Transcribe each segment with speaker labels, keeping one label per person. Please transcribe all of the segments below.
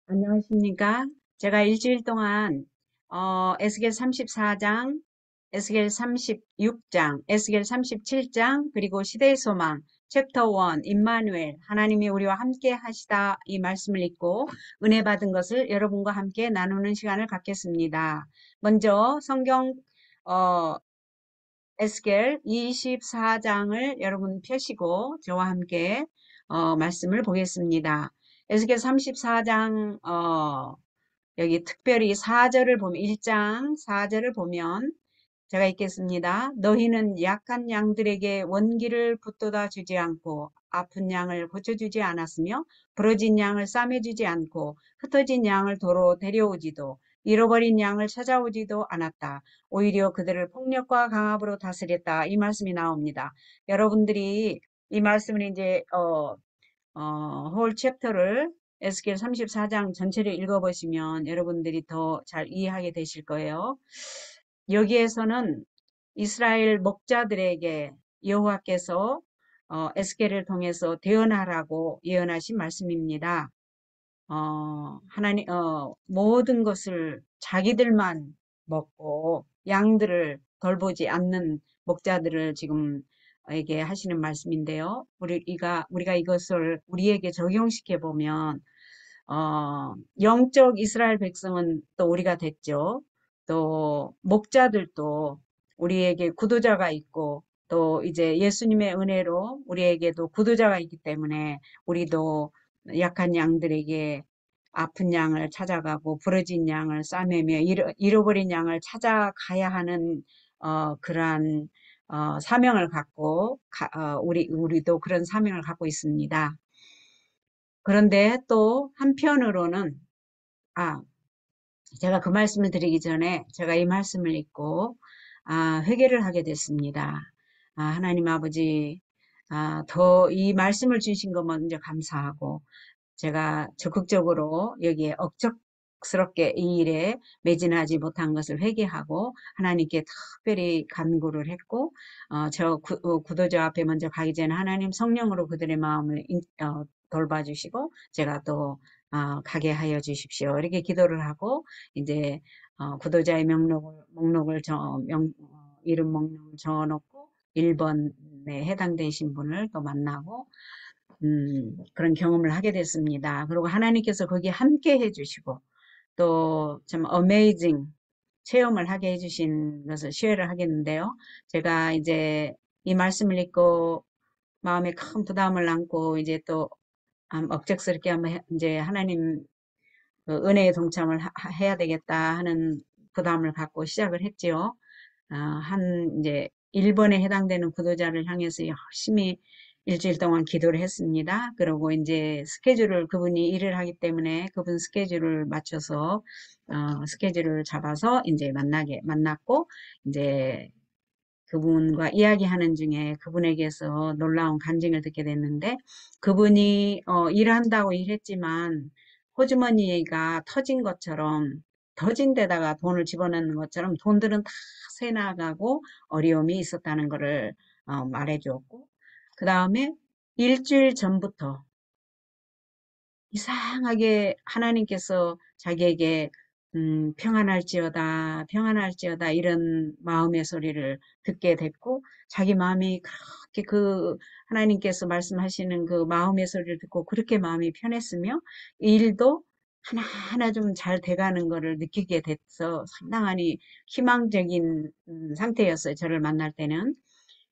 Speaker 1: 안녕하십니까? 제가 일주일 동안 에스겔 34장, 에스겔 36장, 에스겔 37장, 그리고 시대의 소망, 챕터 1, 임마누엘, 하나님이 우리와 함께 하시다 이 말씀을 읽고 은혜 받은 것을 여러분과 함께 나누는 시간을 갖겠습니다. 먼저 성경 어, 에스겔 24장을 여러분 펴시고 저와 함께 말씀을 보겠습니다. 에스겔 34장 여기 특별히 4절을 보면 1장 4절을 보면 제가 읽겠습니다. 너희는 약한 양들에게 원기를 붙돋아 주지 않고 아픈 양을 고쳐주지 않았으며 부러진 양을 싸매주지 않고 흩어진 양을 도로 데려오지도 잃어버린 양을 찾아오지도 않았다. 오히려 그들을 폭력과 강압으로 다스렸다. 이 말씀이 나옵니다. 여러분들이 이 말씀을 이제 홀 챕터를 에스겔 34장 전체를 읽어보시면 여러분들이 더 잘 이해하게 되실 거예요. 여기에서는 이스라엘 목자들에게 여호와께서 에스겔을 통해서 대언하라고 예언하신 말씀입니다. 하나님, 모든 것을 자기들만 먹고 양들을 돌보지 않는 목자들을 지금 에게 하시는 말씀인데요. 우리가 이것을 우리에게 적용시켜 보면, 영적 이스라엘 백성은 또 우리가 됐죠. 또 목자들도 우리에게 구도자가 있고 또 이제 예수님의 은혜로 우리에게도 구도자가 있기 때문에 우리도 약한 양들에게 아픈 양을 찾아가고 부러진 양을 싸매며 잃어버린 양을 찾아가야 하는 그러한 사명을 갖고 우리도 그런 사명을 갖고 있습니다. 그런데 또 한편으로는 아 제가 그 말씀을 드리기 전에 제가 이 말씀을 읽고 회개를 하게 됐습니다. 하나님 아버지, 더 이 말씀을 주신 것 먼저 감사하고 제가 적극적으로 여기에 억척스럽게 이 일에 매진하지 못한 것을 회개하고 하나님께 특별히 간구를 했고 구도자 앞에 먼저 가기 전에 하나님 성령으로 그들의 마음을 돌봐주시고 제가 또 가게 하여 주십시오. 이렇게 기도를 하고 이제 구도자의 목록을 이름 목록을 적어놓고 1번에 해당되신 분을 또 만나고 그런 경험을 하게 됐습니다. 그리고 하나님께서 거기에 함께 해주시고 또 참 어메이징 체험을 하게 해주신 것을 시회를 하겠는데요. 제가 이제 이 말씀을 읽고 마음에 큰 부담을 안고 이제 또 억척스럽게 한번 이제 하나님 그 은혜의 동참을 해야 되겠다 하는 부담을 갖고 시작을 했지요. 이제 1번에 해당되는 구도자를 향해서 열심히 일주일 동안 기도를 했습니다. 그리고 이제 그분이 일을 하기 때문에 그분 스케줄을 맞춰서, 스케줄을 잡아서 이제 만났고, 이제 그분과 이야기하는 중에 그분에게서 놀라운 간증을 듣게 됐는데, 그분이, 일한다고 일했지만, 호주머니가 터진 것처럼, 터진 데다가 돈을 집어넣는 것처럼 돈들은 다 새나가고 어려움이 있었다는 것을 말해주었고, 그 다음에 일주일 전부터 이상하게 하나님께서 자기에게 평안할지어다, 평안할지어다 이런 마음의 소리를 듣게 됐고 자기 마음이 그렇게 하나님께서 말씀하시는 그 마음의 소리를 듣고 그렇게 마음이 편했으며 일도 하나하나 좀 잘 돼가는 거를 느끼게 돼서 상당히 희망적인 상태였어요. 저를 만날 때는.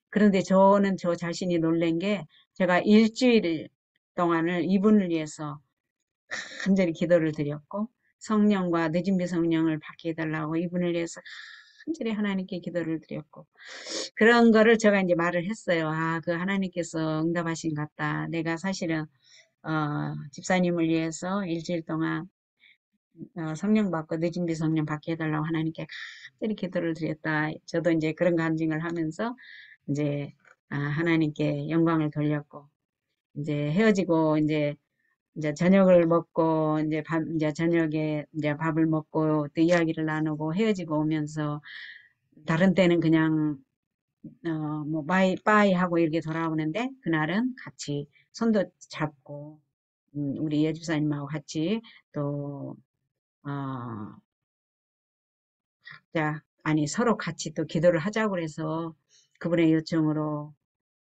Speaker 1: 그런데 저는 저 자신이 놀란 게 제가 일주일 동안을 이분을 위해서 간절히 기도를 드렸고 성령과 늦은비 성령을 받게 해달라고 이분을 위해서 간절히 하나님께 기도를 드렸고 그런 거를 제가 이제 말을 했어요. 그 하나님께서 응답하신 것 같다. 내가 사실은 집사님을 위해서 일주일 동안 성령 받고 늦은비 성령 받게 해달라고 하나님께 간절히 기도를 드렸다. 저도 이제 그런 간증을 하면서 이제 하나님께 영광을 돌렸고 이제 헤어지고 이제 저녁을 먹고 이제 저녁에 이제 밥을 먹고 또 이야기를 나누고 헤어지고 오면서 다른 때는 그냥 뭐 빠이 하고 이렇게 돌아오는데 그날은 같이 손도 잡고 우리 예주사님하고 같이 또, 어, 아니, 서로 같이 또 기도를 하자고 그래서 그분의 요청으로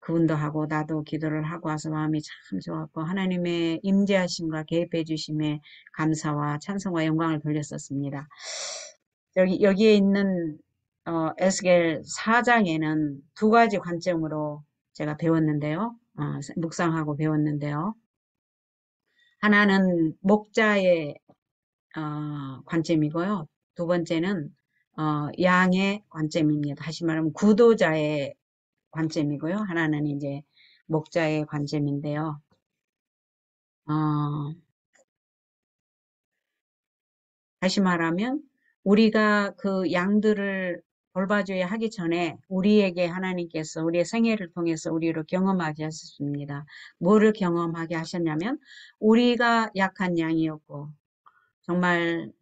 Speaker 1: 그분도 하고 나도 기도를 하고 와서 마음이 참 좋았고 하나님의 임재하심과 개입해 주심에 감사와 찬송과 영광을 돌렸었습니다. 여기에 있는 에스겔 4장에는 두 가지 관점으로 제가 배웠는데요. 묵상하고 배웠는데요. 하나는 목자의 관점이고요. 두 번째는 양의 관점입니다. 다시 말하면 구도자의 관점이고요. 하나는 이제 목자의 관점인데요. 어, 다시 말하면 우리가 그 양들을 돌봐줘야 하기 전에 우리에게 하나님께서 우리의 생애를 통해서 우리로 경험하게 하셨습니다. 뭐를 경험하게 하셨냐면 우리가 약한 양이었고 정말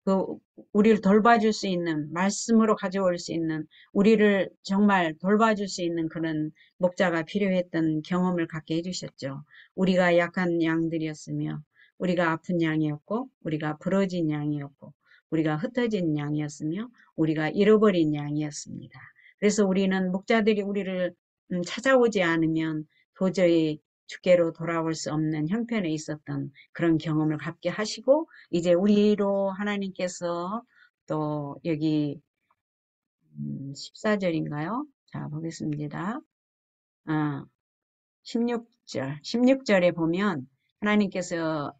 Speaker 1: 그 우리를 돌봐줄 수 있는 말씀으로 가져올 수 있는 우리를 정말 돌봐줄 수 있는 그런 목자가 필요했던 경험을 갖게 해주셨죠. 우리가 약한 양들이었으며 우리가 아픈 양이었고 우리가 부러진 양이었고 우리가 흩어진 양이었으며 우리가 잃어버린 양이었습니다. 그래서 우리는 목자들이 우리를 찾아오지 않으면 도저히 주께로 돌아올 수 없는 형편에 있었던 그런 경험을 갖게 하시고 이제 우리로 하나님께서 또 여기 14절인가요? 자, 보겠습니다. 16절에 보면 하나님께서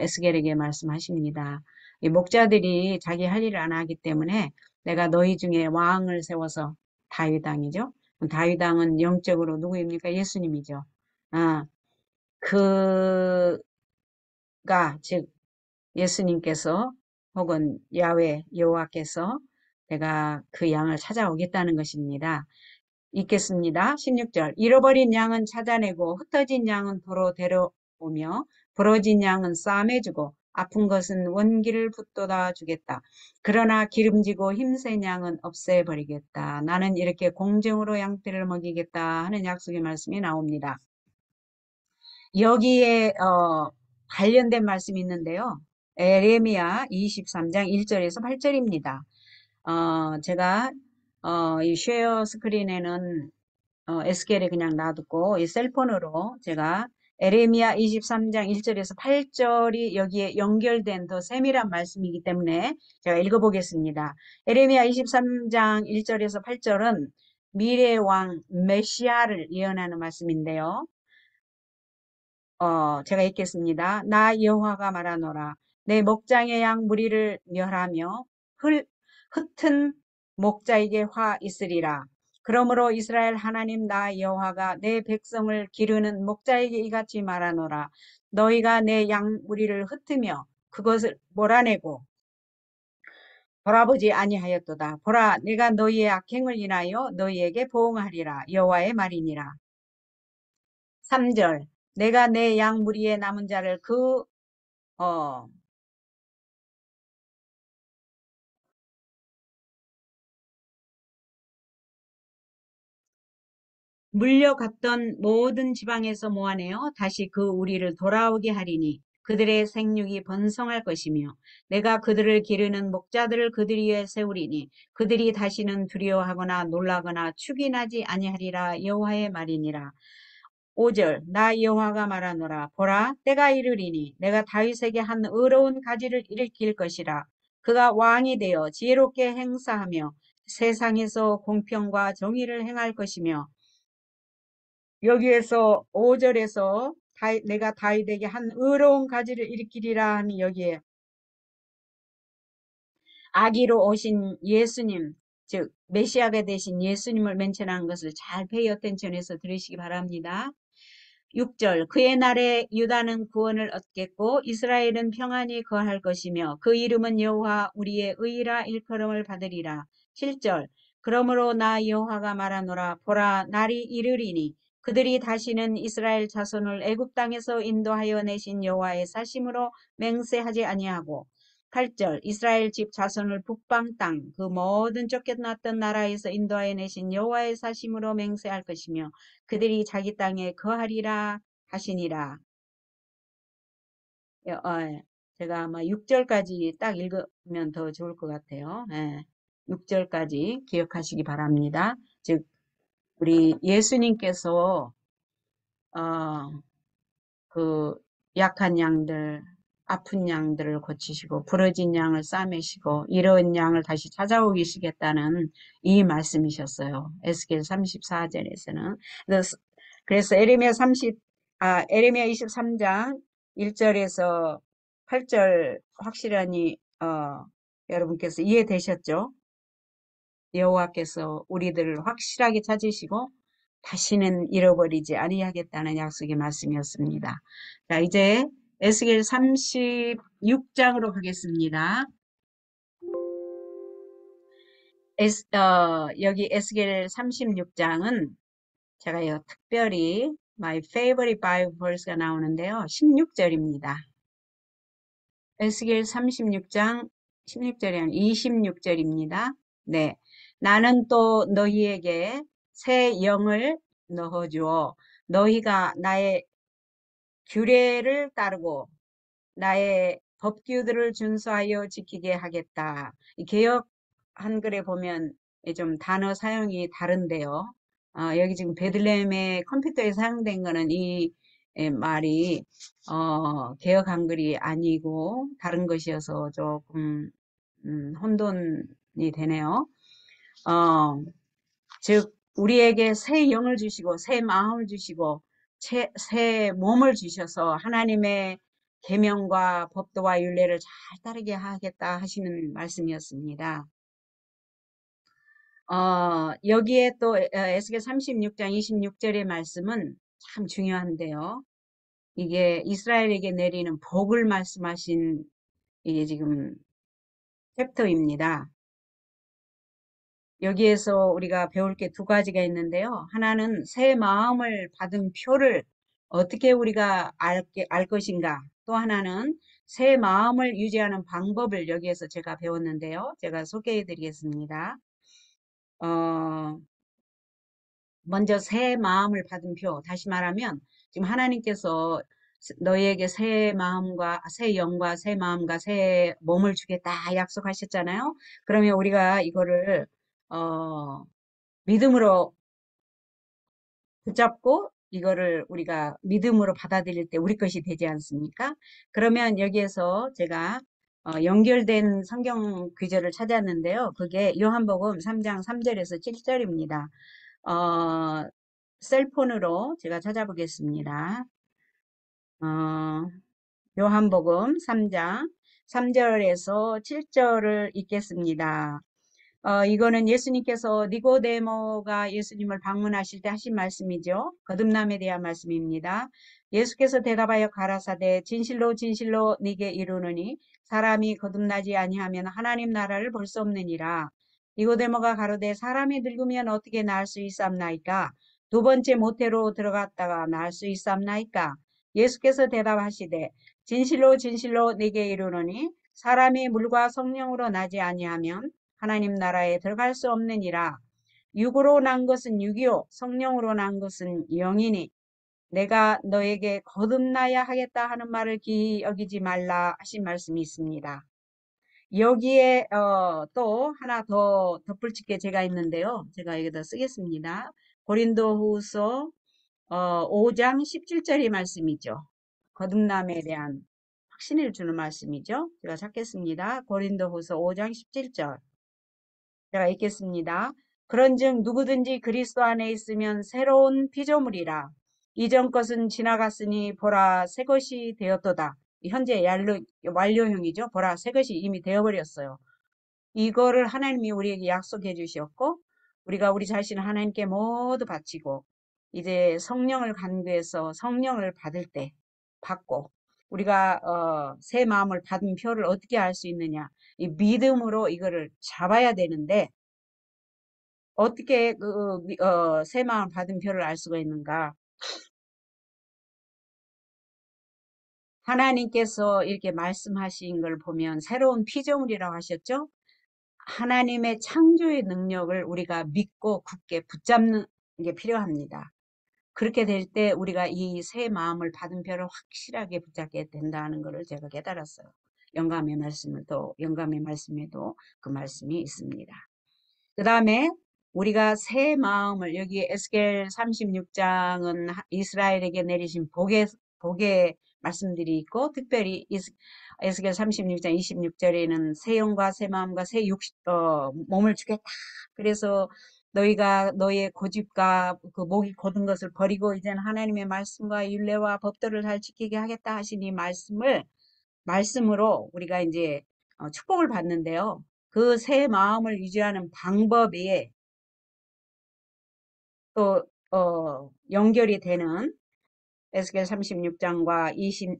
Speaker 1: 에스겔에게 말씀하십니다. 이 목자들이 자기 할 일을 안 하기 때문에 내가 너희 중에 왕을 세워서 다윗 왕이죠. 다윗 왕은 영적으로 누구입니까? 예수님이죠. 아, 그가 즉 예수님께서 혹은 야훼 여호와께서 내가 그 양을 찾아오겠다는 것입니다. 읽겠습니다. 16절 잃어버린 양은 찾아내고 흩어진 양은 도로 데려오며 부러진 양은 싸매주고 아픈 것은 원기를 붙돋아 주겠다. 그러나 기름지고 힘센 양은 없애버리겠다. 나는 이렇게 공정으로 양떼를 먹이겠다 하는 약속의 말씀이 나옵니다. 여기에 관련된 말씀이 있는데요. 에레미야 23장 1절에서 8절입니다. 제가 이 쉐어 스크린에는 에스겔에 그냥 놔두고 이 셀폰으로 제가 에레미야 23장 1절에서 8절이 여기에 연결된 더 세밀한 말씀이기 때문에 제가 읽어보겠습니다. 에레미야 23장 1절에서 8절은 미래의 왕 메시아를 예언하는 말씀인데요. 제가 읽겠습니다. 나 여호와가 말하노라. 내 목장의 양 무리를 멸하며 흩은 목자에게 화 있으리라. 그러므로 이스라엘 하나님 나 여호와가 내 백성을 기르는 목자에게 이같이 말하노라. 너희가 내 양 무리를 흩으며 그것을 몰아내고 돌아보지 아니하였도다. 보라, 내가 너희의 악행을 인하여 너희에게 보응하리라. 여호와의 말이니라. 3절 내가 내 양 무리의 남은 자를 어, 물려갔던 모든 지방에서 모아내어 다시 그 우리를 돌아오게 하리니 그들의 생육이 번성할 것이며 내가 그들을 기르는 목자들을 그들 위에 세우리니 그들이 다시는 두려워하거나 놀라거나 축이 나지 아니하리라 여호와의 말이니라. 5절 나 여호와가 말하노라 보라 때가 이르리니 내가 다윗에게 한 의로운 가지를 일으킬 것이라 그가 왕이 되어 지혜롭게 행사하며 세상에서 공평과 정의를 행할 것이며 여기에서 5절에서 내가 다윗에게 한 의로운 가지를 일으키리라 하니 여기에 아기로 오신 예수님 즉 메시아가 되신 예수님을 멘션한 것을 잘 페이 어텐션해서 들으시기 바랍니다. 6절 그의 날에 유다는 구원을 얻겠고 이스라엘은 평안히 거할 것이며 그 이름은 여호와 우리의 의라 일컬음을 받으리라. 7절 그러므로 나 여호와가 말하노라 보라 날이 이르리니 그들이 다시는 이스라엘 자손을 애굽 땅에서 인도하여 내신 여호와의 사심으로 맹세하지 아니하고 8절 이스라엘 집 자손을 북방 땅 그 모든 쫓겨났던 나라에서 인도하여 내신 여호와의 사심으로 맹세할 것이며 그들이 자기 땅에 거하리라 하시니라. 예. 제가 아마 6절까지 딱 읽으면 더 좋을 것 같아요. 예. 6절까지 기억하시기 바랍니다. 즉, 우리 예수님께서, 어, 그 약한 양들, 아픈 양들을 고치시고 부러진 양을 싸매시고 잃은 양을 다시 찾아오시겠다는 이 말씀이셨어요. 에스겔 34절에서는. 그래서 에레미야 23장 1절에서 8절 확실하니 여러분께서 이해되셨죠? 여호와께서 우리들을 확실하게 찾으시고 다시는 잃어버리지 아니하겠다는 약속의 말씀이었습니다. 자, 이제 에스겔 36장으로 가겠습니다. 여기 에스겔 36장은 제가 특별히 My favorite Bible verse가 나오는데요. 16절입니다. 에스겔 36장 16절이 아니라 26절입니다. 네. 나는 또 너희에게 새 영을 넣어주어 너희가 나의 규례를 따르고 나의 법규들을 준수하여 지키게 하겠다. 이 개역 한글에 보면 좀 단어 사용이 다른데요. 여기 지금 베들레헴의 컴퓨터에 사용된 거는 이 말이 개역 한글이 아니고 다른 것이어서 조금 혼돈이 되네요. 즉 우리에게 새 영을 주시고 새 마음을 주시고 새 몸을 주셔서 하나님의 계명과 법도와 율례를 잘 따르게 하겠다 하시는 말씀이었습니다. 여기에 또 에스겔 36장 26절의 말씀은 참 중요한데요. 이게 이스라엘에게 내리는 복을 말씀하신 이게 지금 챕터입니다. 여기에서 우리가 배울 게 두 가지가 있는데요. 하나는 새 마음을 받은 표를 어떻게 우리가 알 것인가. 또 하나는 새 마음을 유지하는 방법을 여기에서 제가 배웠는데요. 제가 소개해 드리겠습니다. 먼저 새 마음을 받은 표. 다시 말하면 지금 하나님께서 너희에게 새 마음과 새 영과 새 마음과 새 몸을 주겠다 약속하셨잖아요. 그러면 우리가 이거를 믿음으로 붙잡고 이거를 우리가 믿음으로 받아들일 때 우리 것이 되지 않습니까? 그러면 여기에서 제가 연결된 성경 구절을 찾았는데요. 그게 요한복음 3장 3절에서 7절입니다. 셀폰으로 제가 찾아보겠습니다. 요한복음 3장 3절에서 7절을 읽겠습니다. 이거는 예수님께서 니고데모가 예수님을 방문하실 때 하신 말씀이죠. 거듭남에 대한 말씀입니다. 예수께서 대답하여 가라사대 진실로 진실로 네게 이르노니 사람이 거듭나지 아니하면 하나님 나라를 볼 수 없느니라. 니고데모가 가로되 사람이 늙으면 어떻게 나을 수 있삼나이까? 두 번째 모태로 들어갔다가 나을 수 있삼나이까? 예수께서 대답하시되 진실로 진실로 네게 이르노니 사람이 물과 성령으로 나지 아니하면 하나님 나라에 들어갈 수 없느니라. 육으로 난 것은 육이요 성령으로 난 것은 영이니 내가 너에게 거듭나야 하겠다 하는 말을 기이 여기지 말라 하신 말씀이 있습니다. 여기에 또 하나 더 덧붙일 게 제가 있는데요. 제가 여기다 쓰겠습니다. 고린도후서 5장 17절의 말씀이죠. 거듭남에 대한 확신을 주는 말씀이죠. 제가 찾겠습니다. 고린도후서 5장 17절. 제가 읽겠습니다. 그런즉 누구든지 그리스도 안에 있으면 새로운 피조물이라. 이전 것은 지나갔으니 보라 새 것이 되었도다. 현재 완료형이죠. 보라 새 것이 이미 되어버렸어요. 이거를 하나님이 우리에게 약속해 주셨고 우리가 우리 자신을 하나님께 모두 바치고 이제 성령을 간구해서 성령을 받을 때 받고 우리가 새 마음을 받은 표를 어떻게 알 수 있느냐. 이 믿음으로 이거를 잡아야 되는데 어떻게 새 마음 받은 표를 알 수가 있는가? 하나님께서 이렇게 말씀하신 걸 보면 새로운 피조물이라고 하셨죠? 하나님의 창조의 능력을 우리가 믿고 굳게 붙잡는 게 필요합니다. 그렇게 될 때 우리가 이 새 마음을 받은 뼈를 확실하게 붙잡게 된다는 것을 제가 깨달았어요. 영감의 말씀에도 그 말씀이 있습니다. 그 다음에 우리가 새 마음을, 여기 에스겔 36장은 이스라엘에게 내리신 복의 말씀들이 있고, 특별히 에스겔 36장 26절에는 새 영과 새 마음과 새 몸을 주겠다. 그래서 너희가 너의 고집과 그 목이 곧은 것을 버리고 이제는 하나님의 말씀과 율례와 법도를 잘 지키게 하겠다 하신 이 말씀으로 우리가 이제 축복을 받는데요. 그 새 마음을 유지하는 방법이 또 연결이 되는 에스겔 36장과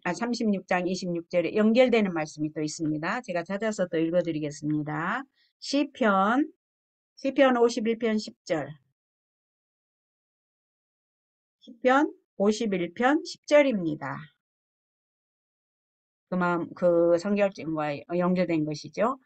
Speaker 1: 36장 26절에 연결되는 말씀이 또 있습니다. 제가 찾아서 또 읽어드리겠습니다. 시편 51편 10절. 시편 51편 10절입니다. 그 성경과 연결된 것이죠.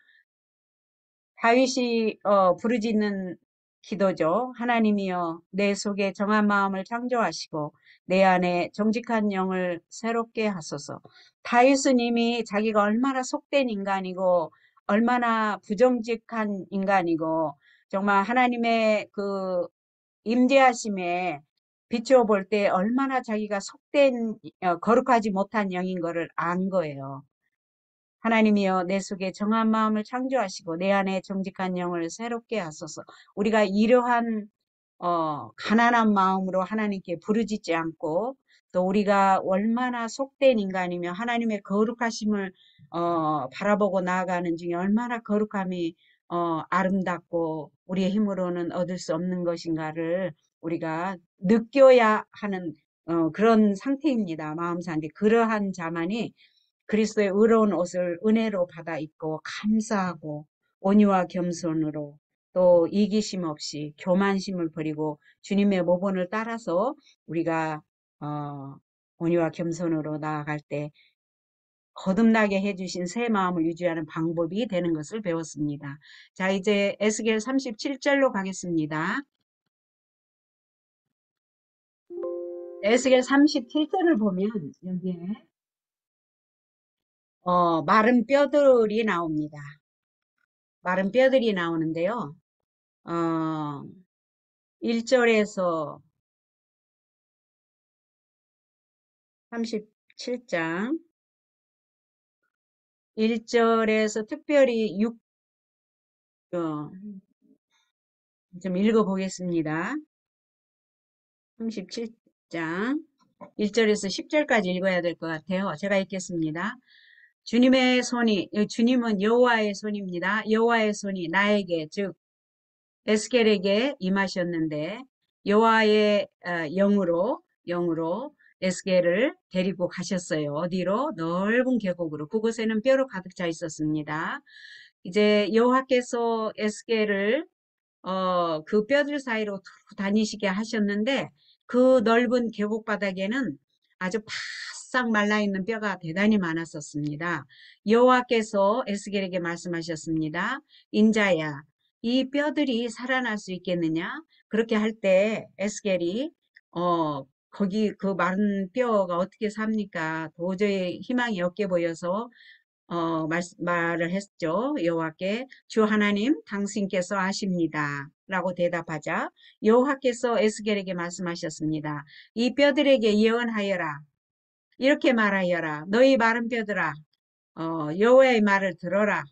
Speaker 1: 다윗이 부르짖는 기도죠. 하나님이여 내 속에 정한 마음을 창조하시고 내 안에 정직한 영을 새롭게 하소서. 다윗은 이미 자기가 얼마나 속된 인간이고 얼마나 부정직한 인간이고 정말 하나님의 그 임재하심에 비추어 볼 때 얼마나 자기가 속된 거룩하지 못한 영인 거를 안 거예요. 하나님이여 내 속에 정한 마음을 창조하시고 내 안에 정직한 영을 새롭게 하소서. 우리가 이러한 가난한 마음으로 하나님께 부르짖지 않고 또 우리가 얼마나 속된 인간이며 하나님의 거룩하심을 바라보고 나아가는 중에 얼마나 거룩함이 아름답고 우리의 힘으로는 얻을 수 없는 것인가를 우리가 느껴야 하는 그런 상태입니다. 마음 상태. 그러한 자만이 그리스도의 의로운 옷을 은혜로 받아 입고 감사하고 온유와 겸손으로 또 이기심 없이 교만심을 버리고 주님의 모본을 따라서 우리가 온유와 겸손으로 나아갈 때 거듭나게 해주신 새 마음을 유지하는 방법이 되는 것을 배웠습니다. 자, 이제 에스겔 37절로 가겠습니다. 에스겔 37절을 보면 여기에 마른 뼈들이 나옵니다. 마른 뼈들이 나오는데요. 1절에서 37장 1절에서 특별히 좀 읽어보겠습니다. 37장 1절에서 10절까지 읽어야 될 것 같아요. 제가 읽겠습니다. 주님은 여호와의 손입니다. 여호와의 손이 나에게 즉 에스겔에게 임하셨는데 여호와의 영으로 에스겔을 데리고 가셨어요. 어디로? 넓은 계곡으로. 그곳에는 뼈로 가득 차 있었습니다. 이제 여호와께서 에스겔을 그 뼈들 사이로 다니시게 하셨는데 그 넓은 계곡 바닥에는 아주 바싹 말라있는 뼈가 대단히 많았었습니다. 여호와께서 에스겔에게 말씀하셨습니다. 인자야, 이 뼈들이 살아날 수 있겠느냐? 그렇게 할 때 에스겔이 거기 그 마른 뼈가 어떻게 삽니까? 도저히 희망이 없게 보여서 말을 했죠. 여호와께 주 하나님 당신께서 아십니다. 라고 대답하자 여호와께서 에스겔에게 말씀하셨습니다. 이 뼈들에게 예언하여라. 이렇게 말하여라. 너희 마른 뼈들아 여호와의 말을 들어라.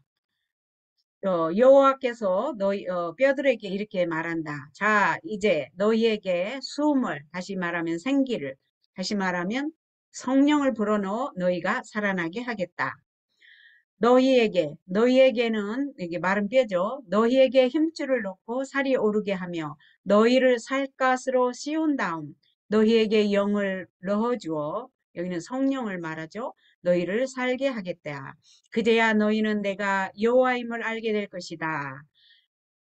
Speaker 1: 여호와께서 너희 뼈들에게 이렇게 말한다. 자, 이제 너희에게 숨을, 다시 말하면 생기를, 다시 말하면 성령을 불어넣어 너희가 살아나게 하겠다. 너희에게는 이게 마른 뼈죠. 너희에게 힘줄을 놓고 살이 오르게 하며 너희를 살갗으로 씌운 다음 너희에게 영을 넣어주어 여기는 성령을 말하죠. 너희를 살게 하겠다. 그제야 너희는 내가 여호와임을 알게 될 것이다.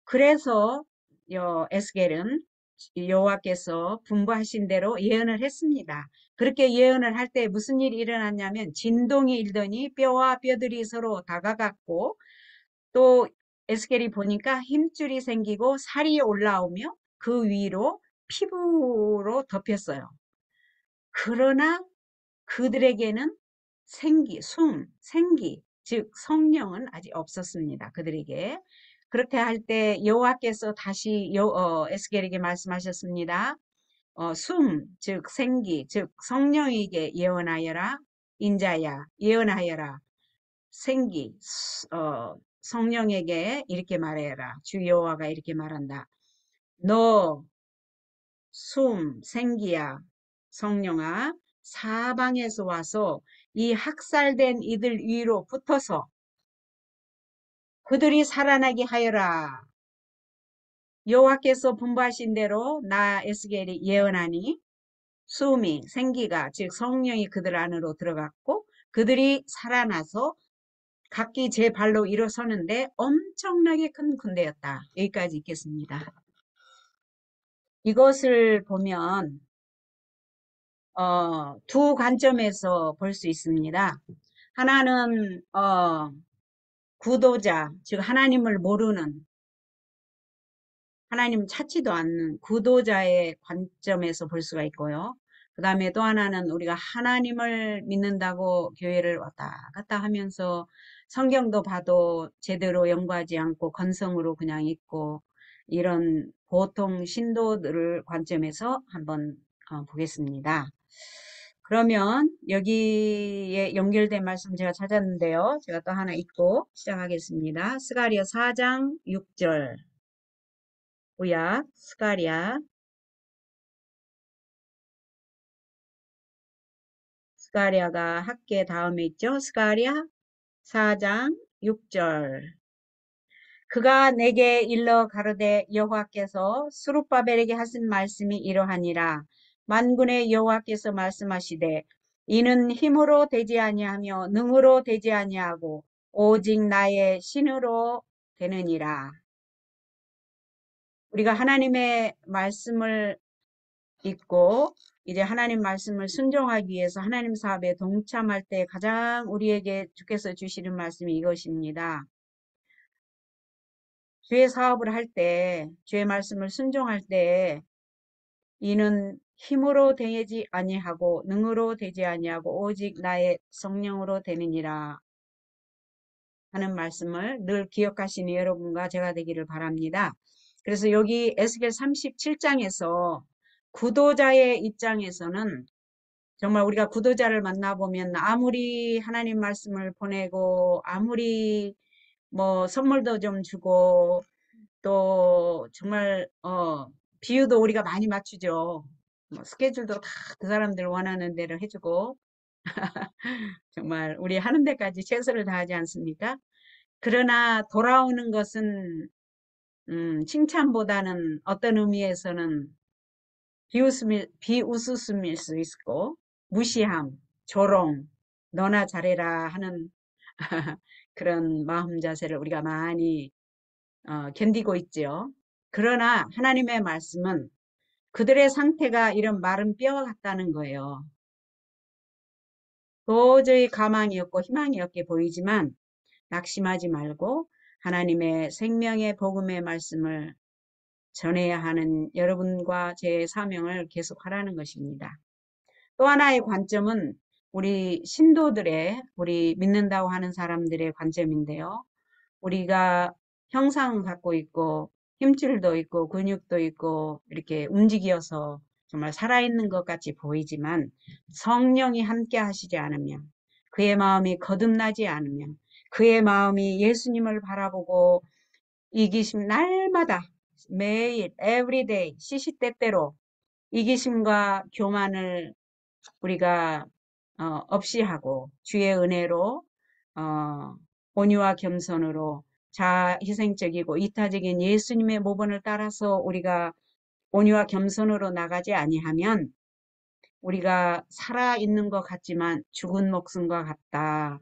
Speaker 1: 그래서 에스겔은 여호와께서 분부하신 대로 예언을 했습니다. 그렇게 예언을 할 때 무슨 일이 일어났냐면 진동이 일더니 뼈와 뼈들이 서로 다가갔고 또 에스겔이 보니까 힘줄이 생기고 살이 올라오며 그 위로 피부로 덮였어요. 그러나 그들에게는 생기, 즉 성령은 아직 없었습니다. 그들에게. 그렇게 할 때 여호와께서 다시 에스겔에게 말씀하셨습니다. 즉 생기, 즉 성령에게 예언하여라. 인자야, 예언하여라. 생기, 성령에게 이렇게 말해라. 주 여호와가 이렇게 말한다. 너 생기야, 성령아, 사방에서 와서 이 학살된 이들 위로 붙어서 그들이 살아나게 하여라. 여호와께서 분부하신 대로 나 에스겔이 예언하니 생기가 즉 성령이 그들 안으로 들어갔고 그들이 살아나서 각기 제 발로 일어서는데 엄청나게 큰 군대였다. 여기까지 읽겠습니다. 이것을 보면 두 관점에서 볼 수 있습니다. 하나는 구도자, 즉 하나님을 모르는, 하나님 찾지도 않는 구도자의 관점에서 볼 수가 있고요. 그 다음에 또 하나는 우리가 하나님을 믿는다고 교회를 왔다 갔다 하면서 성경도 봐도 제대로 연구하지 않고 건성으로 그냥 읽고 이런 보통 신도들을 관점에서 한번 보겠습니다. 그러면 여기에 연결된 말씀 제가 찾았는데요. 제가 또 하나 읽고 시작하겠습니다. 스가랴 4장 6절. 구약 스가랴가 학계 다음에 있죠. 스가랴 4장 6절. 그가 내게 일러 가로되 여호와께서 스룹바벨에게 하신 말씀이 이러하니라. 만군의 여호와께서 말씀하시되 이는 힘으로 되지 아니하며 능으로 되지 아니하고 오직 나의 신으로 되느니라. 우리가 하나님의 말씀을 읽고 이제 하나님 말씀을 순종하기 위해서 하나님 사업에 동참할 때 가장 우리에게 주께서 주시는 말씀이 이것입니다. 주의 사업을 할 때, 주의 말씀을 순종할 때 이는 힘으로 되지 아니하고 능으로 되지 아니하고 오직 나의 성령으로 되느니라 하는 말씀을 늘 기억하시는 여러분과 제가 되기를 바랍니다. 그래서 여기 에스겔 37장에서 구도자의 입장에서는 정말 우리가 구도자를 만나보면 아무리 하나님 말씀을 보내고 아무리 뭐 선물도 좀 주고 또 정말 비유도 우리가 많이 맞추죠. 뭐 스케줄도 다 그 사람들 원하는 대로 해주고 정말 우리 하는 데까지 최선을 다하지 않습니까? 그러나 돌아오는 것은 칭찬보다는 어떤 의미에서는 비웃음일 수 있고 무시함, 조롱, 너나 잘해라 하는 그런 마음 자세를 우리가 많이 견디고 있지요. 그러나 하나님의 말씀은 그들의 상태가 이런 마른 뼈와 같다는 거예요. 도저히 가망이 없고 희망이 없게 보이지만 낙심하지 말고 하나님의 생명의 복음의 말씀을 전해야 하는 여러분과 제 사명을 계속하라는 것입니다. 또 하나의 관점은 우리 신도들의, 우리 믿는다고 하는 사람들의 관점인데요. 우리가 형상을 갖고 있고 힘줄도 있고 근육도 있고 이렇게 움직여서 정말 살아있는 것 같이 보이지만 성령이 함께 하시지 않으면 그의 마음이 거듭나지 않으면 그의 마음이 예수님을 바라보고 이기심 날마다 매일 everyday 시시때때로 이기심과 교만을 우리가 없이 하고 주의 은혜로 온유와 겸손으로 자희생적이고 이타적인 예수님의 모본을 따라서 우리가 온유와 겸손으로 나가지 아니하면 우리가 살아있는 것 같지만 죽은 목숨과 같다.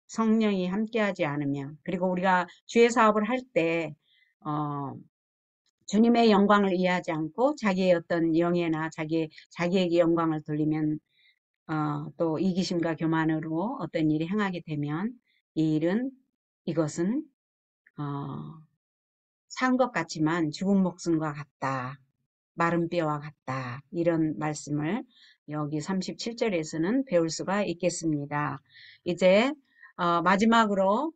Speaker 1: 성령이 함께하지 않으면 그리고 우리가 주의 사업을 할 때 주님의 영광을 이해하지 않고 자기의 어떤 영예나 자기에게 영광을 돌리면 또 이기심과 교만으로 어떤 일이 행하게 되면 이것은 산 것 같지만 죽은 목숨과 같다. 마른 뼈와 같다. 이런 말씀을 여기 37절에서는 배울 수가 있겠습니다. 이제 마지막으로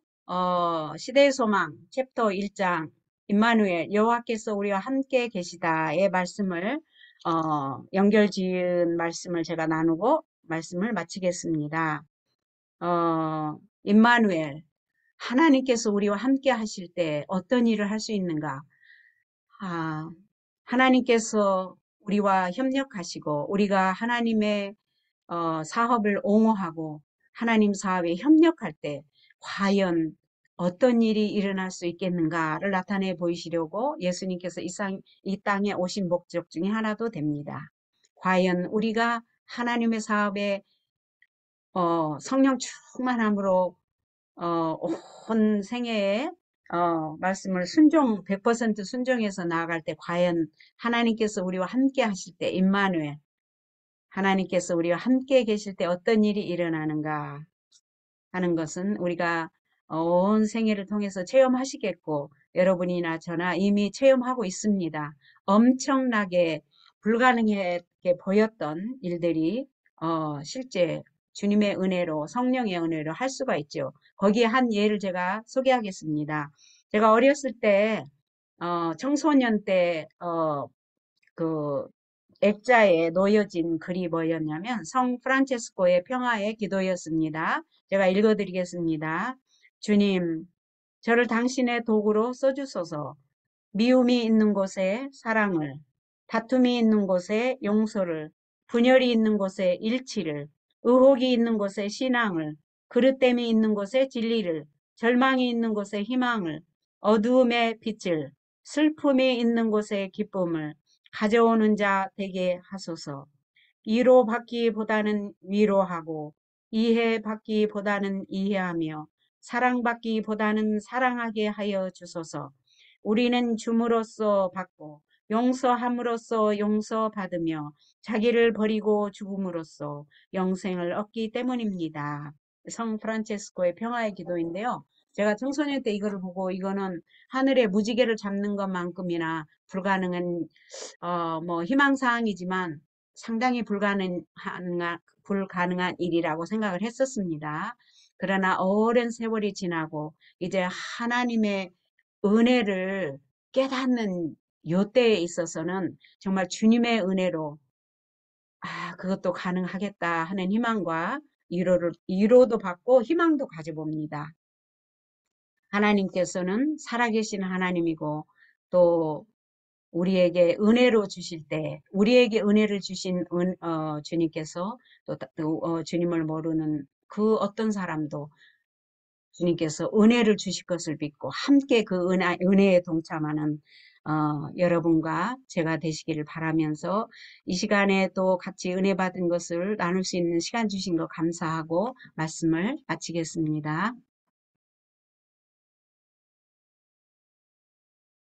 Speaker 1: 시대의 소망 챕터 1장 임마누엘 여호와께서 우리와 함께 계시다의 말씀을 연결 지은 말씀을 제가 나누고 말씀을 마치겠습니다. 임마누엘 하나님께서 우리와 함께 하실 때 어떤 일을 할 수 있는가? 아, 하나님께서 우리와 협력하시고 우리가 하나님의 사업을 옹호하고 하나님 사업에 협력할 때 과연 어떤 일이 일어날 수 있겠는가를 나타내 보이시려고 예수님께서 이 땅에 오신 목적 중에 하나도 됩니다. 과연 우리가 하나님의 사업에 성령 충만함으로 온 생애에 말씀을 100% 순종해서 나아갈 때 과연 하나님께서 우리와 함께 하실 때 임마누엘 하나님께서 우리와 함께 계실 때 어떤 일이 일어나는가 하는 것은 우리가 온 생애를 통해서 체험하시겠고 여러분이나 저나 이미 체험하고 있습니다. 엄청나게 불가능하게 보였던 일들이 실제 주님의 은혜로 성령의 은혜로 할 수가 있죠. 거기에 한 예를 제가 소개하겠습니다. 제가 어렸을 때 청소년 때 그 액자에 놓여진 글이 뭐였냐면 성 프란체스코의 평화의 기도였습니다. 제가 읽어드리겠습니다. 주님, 저를 당신의 도구로 써주소서. 미움이 있는 곳에 사랑을, 다툼이 있는 곳에 용서를, 분열이 있는 곳에 일치를, 의혹이 있는 곳에 신앙을, 그릇됨이 있는 곳에 진리를, 절망이 있는 곳에 희망을, 어두움의 빛을, 슬픔이 있는 곳에 기쁨을 가져오는 자 되게 하소서. 위로받기보다는 위로하고 이해받기보다는 이해하며 사랑받기보다는 사랑하게 하여 주소서. 우리는 줌으로써 받고 용서함으로써 용서받으며 자기를 버리고 죽음으로써 영생을 얻기 때문입니다. 성 프란체스코의 평화의 기도인데요. 제가 청소년 때 이거를 보고 이거는 하늘의 무지개를 잡는 것만큼이나 불가능한 뭐 희망사항이지만 상당히 불가능한 일이라고 생각을 했었습니다. 그러나 오랜 세월이 지나고 이제 하나님의 은혜를 깨닫는 요때에 있어서는 정말 주님의 은혜로 그것도 가능하겠다 하는 희망과 위로도 받고 희망도 가져봅니다. 하나님께서는 살아계신 하나님이고 또 우리에게 은혜로 주실 때 우리에게 은혜를 주신 주님께서 또 주님을 모르는 그 어떤 사람도 주님께서 은혜를 주실 것을 믿고 함께 그 은혜에 동참하는 여러분과 제가 되시기를 바라면서 이 시간에 또 같이 은혜 받은 것을 나눌 수 있는 시간 주신 것 감사하고 말씀을 마치겠습니다.